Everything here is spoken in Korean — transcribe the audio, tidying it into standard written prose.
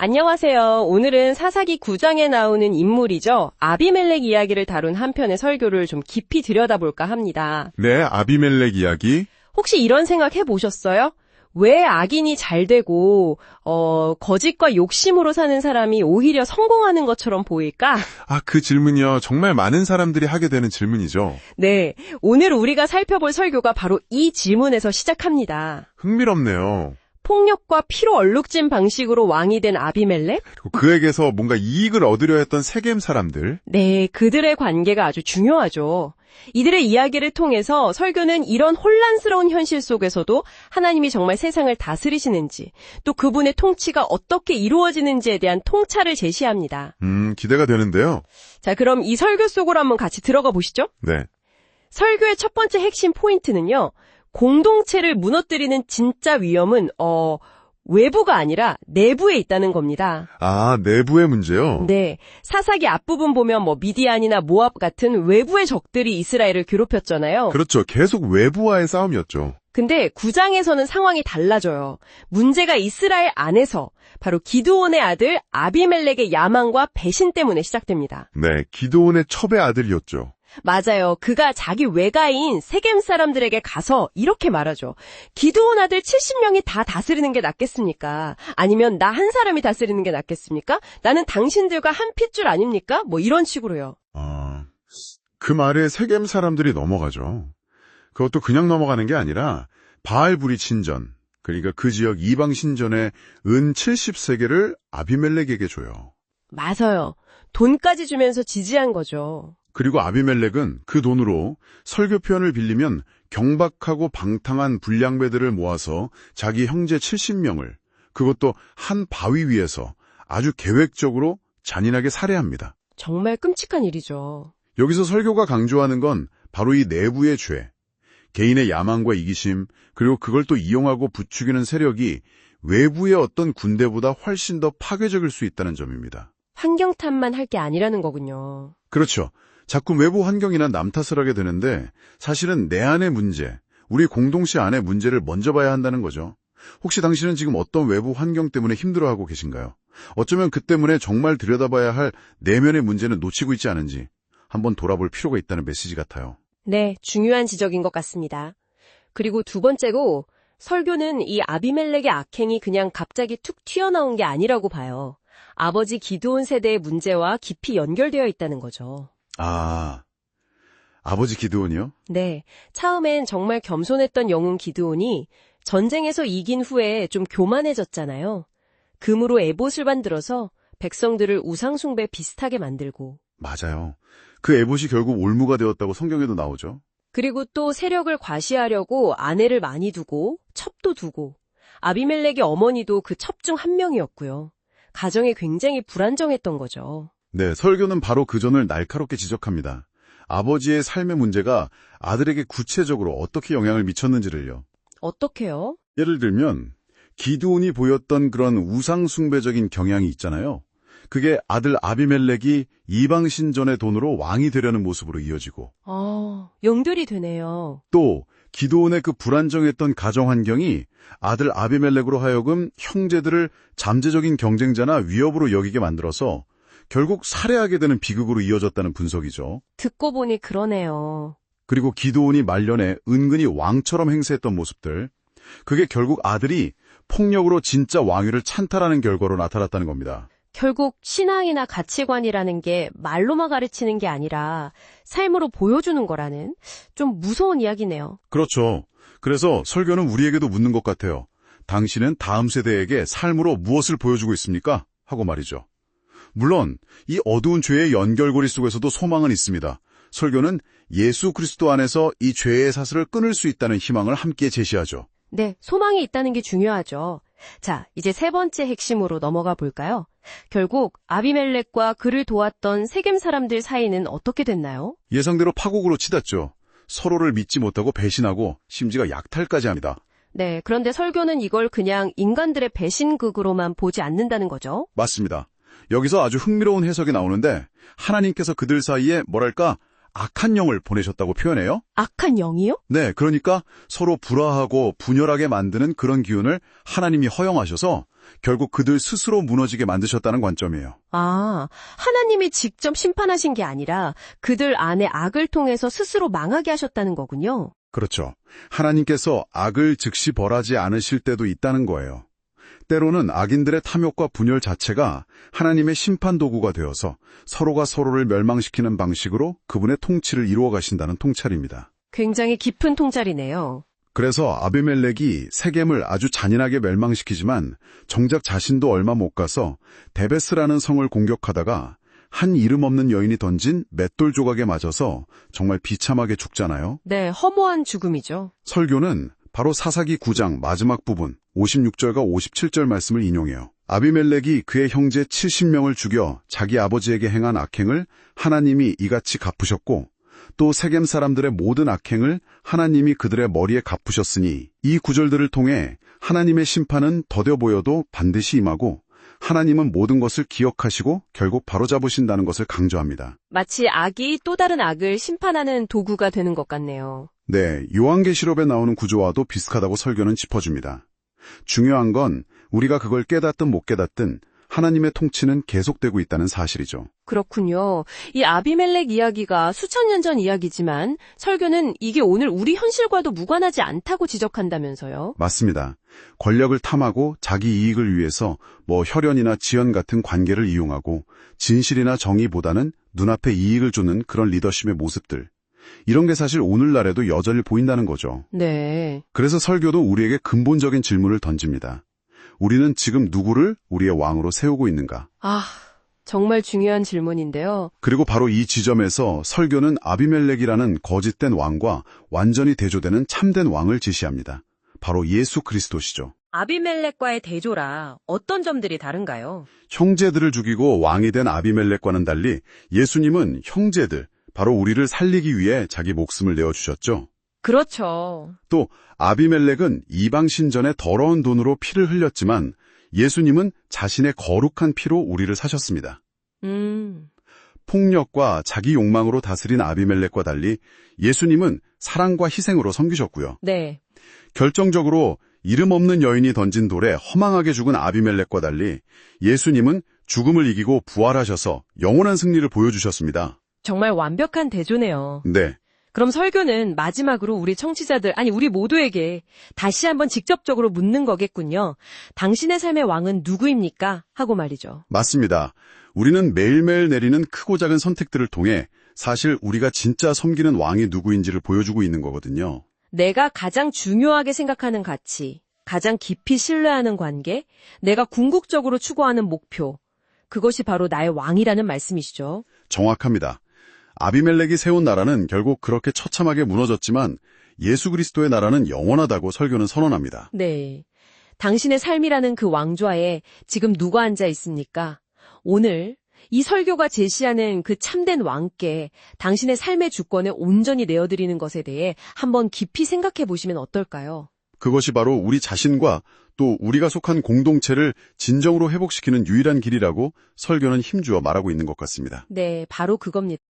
안녕하세요. 오늘은 사사기 9장에 나오는 인물이죠. 아비멜렉 이야기를 다룬 한 편의 설교를 좀 깊이 들여다볼까 합니다. 네, 아비멜렉 이야기. 혹시 이런 생각 해보셨어요? 왜 악인이 잘 되고 거짓과 욕심으로 사는 사람이 오히려 성공하는 것처럼 보일까? 그 질문이요. 정말 많은 사람들이 하게 되는 질문이죠. 네, 오늘 우리가 살펴볼 설교가 바로 이 질문에서 시작합니다. 흥미롭네요. 폭력과 피로 얼룩진 방식으로 왕이 된 아비멜렉? 그리고 그에게서 뭔가 이익을 얻으려 했던 세겜 사람들. 네, 그들의 관계가 아주 중요하죠. 이들의 이야기를 통해서 설교는 이런 혼란스러운 현실 속에서도 하나님이 정말 세상을 다스리시는지, 또 그분의 통치가 어떻게 이루어지는지에 대한 통찰을 제시합니다. 기대가 되는데요. 자, 그럼 이 설교 속으로 한번 같이 들어가 보시죠. 네. 설교의 첫 번째 핵심 포인트는요, 공동체를 무너뜨리는 진짜 위험은 외부가 아니라 내부에 있다는 겁니다. 내부의 문제요? 네. 사사기 앞부분 보면 미디안이나 모압 같은 외부의 적들이 이스라엘을 괴롭혔잖아요. 그렇죠. 계속 외부와의 싸움이었죠. 근데 9장에서는 상황이 달라져요. 문제가 이스라엘 안에서 바로 기드온의 아들 아비멜렉의 야망과 배신 때문에 시작됩니다. 네, 기드온의 첩의 아들이었죠. 맞아요. 그가 자기 외가인 세겜 사람들에게 가서 이렇게 말하죠. 기드온 아들 70명이 다 다스리는 게 낫겠습니까? 아니면 나 한 사람이 다스리는 게 낫겠습니까? 나는 당신들과 한 핏줄 아닙니까? 이런 식으로요. 그 말에 세겜 사람들이 넘어가죠. 그것도 그냥 넘어가는 게 아니라 바알부리 신전, 그러니까 그 지역 이방 신전의 은 70세겔을 아비멜렉에게 줘요. 맞아요. 돈까지 주면서 지지한 거죠. 그리고 아비멜렉은 그 돈으로 설교 표현을 빌리면 경박하고 방탕한 불량배들을 모아서 자기 형제 70명을 그것도 한 바위 위에서 아주 계획적으로 잔인하게 살해합니다. 정말 끔찍한 일이죠. 여기서 설교가 강조하는 건 바로 이 내부의 죄, 개인의 야망과 이기심, 그리고 그걸 또 이용하고 부추기는 세력이 외부의 어떤 군대보다 훨씬 더 파괴적일 수 있다는 점입니다. 환경 탓만 할 게 아니라는 거군요. 그렇죠. 자꾸 외부 환경이나 남 탓을 하게 되는데 사실은 내 안의 문제, 우리 공동체 안의 문제를 먼저 봐야 한다는 거죠. 혹시 당신은 지금 어떤 외부 환경 때문에 힘들어하고 계신가요? 어쩌면 그 때문에 정말 들여다봐야 할 내면의 문제는 놓치고 있지 않은지 한번 돌아볼 필요가 있다는 메시지 같아요. 네, 중요한 지적인 것 같습니다. 그리고 두 번째로 설교는 이 아비멜렉의 악행이 그냥 갑자기 툭 튀어나온 게 아니라고 봐요. 아버지 기드온 세대의 문제와 깊이 연결되어 있다는 거죠. 아버지 기드온이요? 네, 처음엔 정말 겸손했던 영웅 기드온이 전쟁에서 이긴 후에 좀 교만해졌잖아요. 금으로 에봇을 만들어서 백성들을 우상숭배 비슷하게 만들고. 맞아요. 그 에봇이 결국 올무가 되었다고 성경에도 나오죠. 그리고 또 세력을 과시하려고 아내를 많이 두고 첩도 두고. 아비멜렉의 어머니도 그 첩 중 한 명이었고요. 가정이 굉장히 불안정했던 거죠. 네, 설교는 바로 그 점을 날카롭게 지적합니다. 아버지의 삶의 문제가 아들에게 구체적으로 어떻게 영향을 미쳤는지를요. 어떻게요? 예를 들면 기드온이 보였던 그런 우상숭배적인 경향이 있잖아요. 그게 아들 아비멜렉이 이방 신전의 돈으로 왕이 되려는 모습으로 이어지고 연결이 되네요. 또 기드온의 그 불안정했던 가정 환경이 아들 아비멜렉으로 하여금 형제들을 잠재적인 경쟁자나 위협으로 여기게 만들어서 결국 살해하게 되는 비극으로 이어졌다는 분석이죠. 듣고 보니 그러네요. 그리고 기드온이 말년에 은근히 왕처럼 행세했던 모습들, 그게 결국 아들이 폭력으로 진짜 왕위를 찬탈하는 결과로 나타났다는 겁니다. 결국 신앙이나 가치관이라는 게 말로만 가르치는 게 아니라 삶으로 보여주는 거라는 좀 무서운 이야기네요. 그렇죠. 그래서 설교는 우리에게도 묻는 것 같아요. 당신은 다음 세대에게 삶으로 무엇을 보여주고 있습니까? 하고 말이죠. 물론 이 어두운 죄의 연결고리 속에서도 소망은 있습니다. 설교는 예수 그리스도 안에서 이 죄의 사슬을 끊을 수 있다는 희망을 함께 제시하죠. 네, 소망이 있다는 게 중요하죠. 자, 이제 세 번째 핵심으로 넘어가 볼까요? 결국 아비멜렉과 그를 도왔던 세겜 사람들 사이는 어떻게 됐나요? 예상대로 파국으로 치닫죠. 서로를 믿지 못하고 배신하고 심지어 약탈까지 합니다. 네, 그런데 설교는 이걸 그냥 인간들의 배신극으로만 보지 않는다는 거죠. 맞습니다. 여기서 아주 흥미로운 해석이 나오는데 하나님께서 그들 사이에 악한 영을 보내셨다고 표현해요. 악한 영이요? 네, 그러니까 서로 불화하고 분열하게 만드는 그런 기운을 하나님이 허용하셔서 결국 그들 스스로 무너지게 만드셨다는 관점이에요. 아, 하나님이 직접 심판하신 게 아니라 그들 안에 악을 통해서 스스로 망하게 하셨다는 거군요. 그렇죠. 하나님께서 악을 즉시 벌하지 않으실 때도 있다는 거예요. 때로는 악인들의 탐욕과 분열 자체가 하나님의 심판 도구가 되어서 서로가 서로를 멸망시키는 방식으로 그분의 통치를 이루어 가신다는 통찰입니다. 굉장히 깊은 통찰이네요. 그래서 아비멜렉이 세겜을 아주 잔인하게 멸망시키지만 정작 자신도 얼마 못 가서 데베스라는 성을 공격하다가 한 이름 없는 여인이 던진 맷돌 조각에 맞아서 정말 비참하게 죽잖아요. 네, 허무한 죽음이죠. 설교는 바로 사사기 9장 마지막 부분 56절과 57절 말씀을 인용해요. 아비멜렉이 그의 형제 70명을 죽여 자기 아버지에게 행한 악행을 하나님이 이같이 갚으셨고 또 세겜 사람들의 모든 악행을 하나님이 그들의 머리에 갚으셨으니 이 구절들을 통해 하나님의 심판은 더뎌 보여도 반드시 임하고 하나님은 모든 것을 기억하시고 결국 바로잡으신다는 것을 강조합니다. 마치 악이 또 다른 악을 심판하는 도구가 되는 것 같네요. 네, 요한계시록에 나오는 구조와도 비슷하다고 설교는 짚어줍니다. 중요한 건 우리가 그걸 깨닫든 못 깨닫든 하나님의 통치는 계속되고 있다는 사실이죠. 그렇군요. 이 아비멜렉 이야기가 수천 년 전 이야기지만 설교는 이게 오늘 우리 현실과도 무관하지 않다고 지적한다면서요. 맞습니다. 권력을 탐하고 자기 이익을 위해서 혈연이나 지연 같은 관계를 이용하고 진실이나 정의보다는 눈앞에 이익을 주는 그런 리더십의 모습들. 이런 게 사실 오늘날에도 여전히 보인다는 거죠. 네. 그래서 설교도 우리에게 근본적인 질문을 던집니다. 우리는 지금 누구를 우리의 왕으로 세우고 있는가? 아, 정말 중요한 질문인데요. 그리고 바로 이 지점에서 설교는 아비멜렉이라는 거짓된 왕과 완전히 대조되는 참된 왕을 지시합니다. 바로 예수 그리스도시죠. 아비멜렉과의 대조라 어떤 점들이 다른가요? 형제들을 죽이고 왕이 된 아비멜렉과는 달리 예수님은 형제들, 바로 우리를 살리기 위해 자기 목숨을 내어주셨죠. 그렇죠. 또 아비멜렉은 이방 신전에 더러운 돈으로 피를 흘렸지만 예수님은 자신의 거룩한 피로 우리를 사셨습니다. 폭력과 자기 욕망으로 다스린 아비멜렉과 달리 예수님은 사랑과 희생으로 섬기셨고요. 네. 결정적으로 이름 없는 여인이 던진 돌에 허망하게 죽은 아비멜렉과 달리 예수님은 죽음을 이기고 부활하셔서 영원한 승리를 보여주셨습니다. 정말 완벽한 대조네요. 네. 그럼 설교는 마지막으로 우리 청취자들, 아니 우리 모두에게 다시 한번 직접적으로 묻는 거겠군요. 당신의 삶의 왕은 누구입니까? 하고 말이죠. 맞습니다. 우리는 매일매일 내리는 크고 작은 선택들을 통해 사실 우리가 진짜 섬기는 왕이 누구인지를 보여주고 있는 거거든요. 내가 가장 중요하게 생각하는 가치, 가장 깊이 신뢰하는 관계, 내가 궁극적으로 추구하는 목표, 그것이 바로 나의 왕이라는 말씀이시죠. 정확합니다. 아비멜렉이 세운 나라는 결국 그렇게 처참하게 무너졌지만 예수 그리스도의 나라는 영원하다고 설교는 선언합니다. 네. 당신의 삶이라는 그 왕좌에 지금 누가 앉아 있습니까? 오늘 이 설교가 제시하는 그 참된 왕께 당신의 삶의 주권을 온전히 내어드리는 것에 대해 한번 깊이 생각해 보시면 어떨까요? 그것이 바로 우리 자신과 또 우리가 속한 공동체를 진정으로 회복시키는 유일한 길이라고 설교는 힘주어 말하고 있는 것 같습니다. 네, 바로 그겁니다.